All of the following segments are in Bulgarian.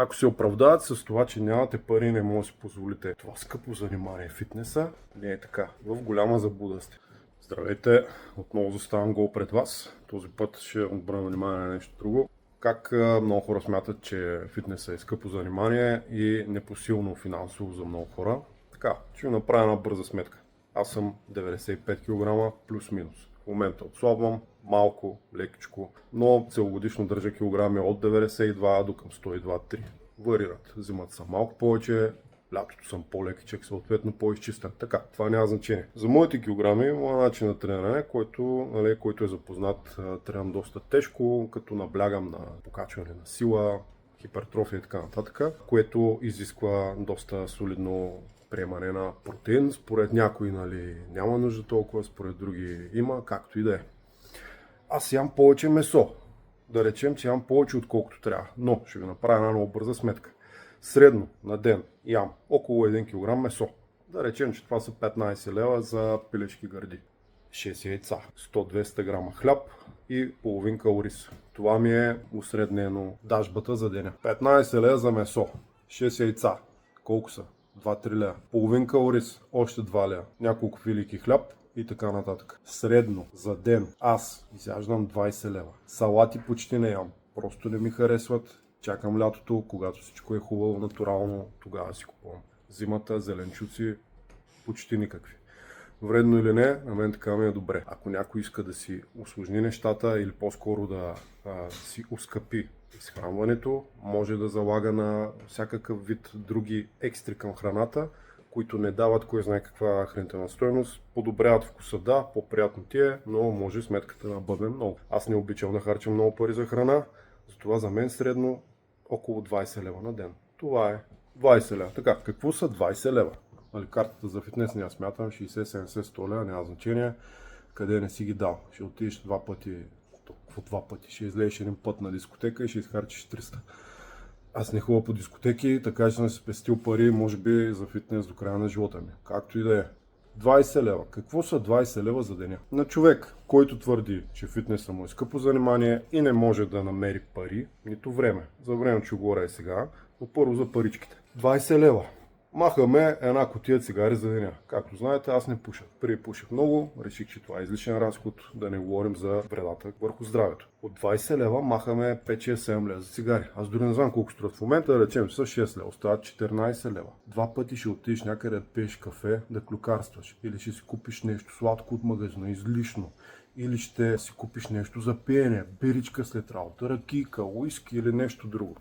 Ако се оправдават с това, че нямате пари и не може да си позволите това скъпо занимание фитнеса, не е така. В голяма заблуда сте. Здравейте, отново заставам гол пред вас. Този път ще обърна внимание на нещо друго. Как много хора смятат, че фитнесът е скъпо занимание и непосилно финансово за много хора. Така, ще ви направя една бърза сметка. Аз съм 95 кг плюс-минус. В момента отслабвам малко, лекичко, но целогодишно държа килограми от 92 до към 102-3. Варират. Зимата съм малко повече, лятото съм по-лекичък, съответно по-изчистен. Така, това няма значение. За моите килограми, моят начин на трениране, който е запознат, тренирам доста тежко, като наблягам на покачване на сила, хипертрофия и така нататък, което изисква доста солидно приемане на протеин. Според някои няма нужда толкова, според други има, както и да е. Аз ям повече месо. Да речем, че ям повече отколкото трябва. Но ще ви направя една много бърза сметка. Средно на ден ям около 1 кг месо. Да речем, че това са 15 лева за пилешки гърди. 6 яйца, 100-200 грама хляб и половинка ориз. Това ми е усреднено дажбата за деня. 15 лева за месо, 6 яйца. Колко са? 2-3 лева. Половинка ориз, още 2 лева. Няколко филики хляб и така нататък. Средно за ден аз изяждам 20 лева. Салати почти не ям. Просто не ми харесват. Чакам лятото, когато всичко е хубаво, натурално, тогава си купувам. Зимата, зеленчуци, почти никакви. Вредно или не, на мен така ми е добре. Ако някой иска да си усложни нещата или по-скоро да си ускъпи изхранването, може да залага на всякакъв вид други екстри към храната, които не дават кой знае каква хранителна стойност, подобряват вкуса, да, по-приятно ти е, но може сметката да бъде много. Аз не обичам да харчам много пари за храна, затова за мен средно около 20 лева на ден. Това е 20 лева. Така, какво са 20 лева? Картата за фитнес не я смятам, 60, 70, 100 лева, няма значение, къде не си ги дал. Ще отидеш 2 пъти, ще излезеш един път на дискотека и ще изхарчиш 300. Аз не ходя по дискотеки, така че съм си спестил пари, може би за фитнес до края на живота ми. Както и да е. 20 лева. Какво са 20 лева за деня? На човек, който твърди, че фитнесът му е скъпо занимание и не може да намери пари, нито време. За време ще говоря и сега, но първо за паричките. 20 лева. Махаме една кутия цигари за деня. Както знаете, аз не пуша. Преди пуших много, реших, че това е излишен разход, да не говорим за вредата върху здравето. От 20 лева махаме 5-6-7 лева за цигари. Аз дори не знам колко струват в момента, да речем, че са 6 лева, остават 14 лева. 2 пъти ще отидеш някъде да пиеш кафе, да клюкарстваш. Или ще си купиш нещо сладко от магазина, излишно. Или ще си купиш нещо за пиене, биричка след работа, ракийка, уиски или нещо друго.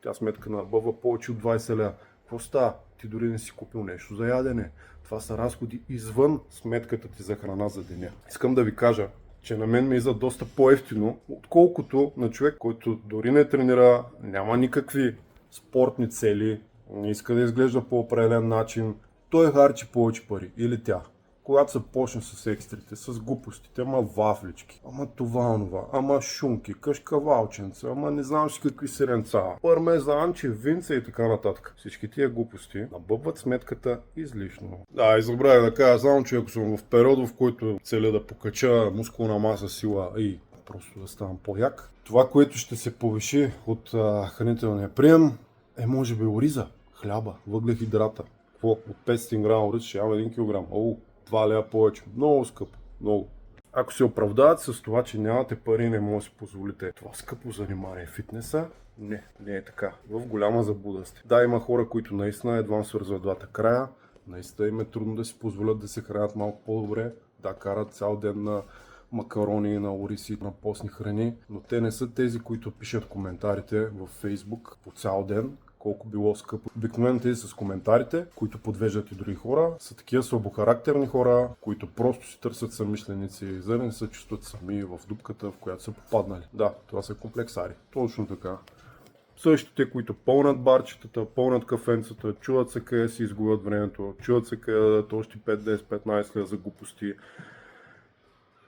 Тя сметка набъвва повече от 20 лева. Какво става? Ти дори не си купил нещо за ядене. Това са разходи извън сметката ти за храна за деня. Искам да ви кажа, че на мен ми излиза доста по-евтино, отколкото на човек, който дори не тренира, няма никакви спортни цели, не иска да изглежда по определен начин. Той харчи повече пари или тя. Когато се почне с екстрите, с глупостите, ама вафлички, ама това, онова, ама шунки, кашкавалченца, ама не знам си какви сиренца, пармезанче, винца и така нататък. Всички тия глупости набъбват сметката излишно. Да, и забравя да кажа, само че ако съм в периода, в който целя да покача мускулна маса, сила и просто да ставам по-як, това, което ще се повиши от хранителния прием е може би ориза, хляба, въглехидрата. От 500 грама ориз ще ям 1 кг. 2 лева повече. Много скъпо. Много. Ако се оправдават с това, че нямате пари и не може да си позволите това скъпо занимание фитнеса, не е така. В голяма заблуда сте. Да, има хора, които наистина едва свързват двата края. Наистина им е трудно да си позволят да се хранят малко по-добре. Да, карат цял ден на макарони, на ориз и на постни храни. Но те не са тези, които пишат коментарите във Facebook по цял ден. Колко било скъпо. Обикновено тези с коментарите, които подвеждат и други хора, са такива слабохарактерни хора, които просто си търсят съмишленици, за да не се чувстват сами в дупката, в която са попаднали. Да, това са комплексари. Точно така. Същите, които пълнат барчетата, пълнат кафенцата, чуват се къде си изгубят времето, чуват се къде да дадат още 5, 10, 15 лева за глупости.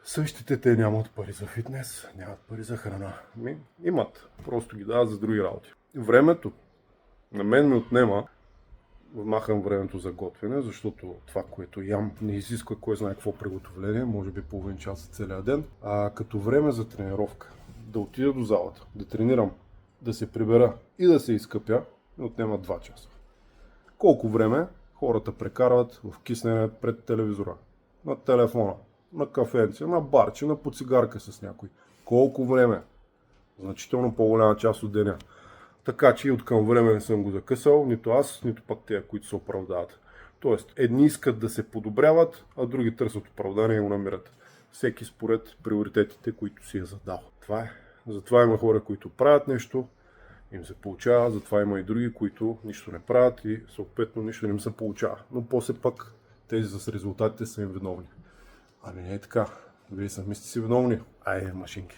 Същите те нямат пари за фитнес, нямат пари за храна. Имат. Просто ги дават за други работи. Времето на мен ми отнема, махам времето за готвене, защото това, което ям, не изисква кой знае какво приготовление, може би половин час целия ден, а като време за тренировка. Да отида до залата, да тренирам да се прибера и да се изкъпя ми отнема 2 часа. Колко време хората прекарват в киснене пред телевизора, на телефона, на кафенце, на барче, на поцигарка с някой. Колко време? Значително по-голяма част от деня. Така че и от към време не съм го закъсал, нито аз, нито пък те, които се оправдават. Тоест, едни искат да се подобряват, а други търсят оправдание и го намират. Всеки според приоритетите, които си е задал. Това е. Затова има хора, които правят нещо, им се получава, затова има и други, които нищо не правят и съответно нищо не им се получава. Но после пък тези с резултатите са им виновни. Ами не е така. Вие сами сте си виновни. Айде, машинки.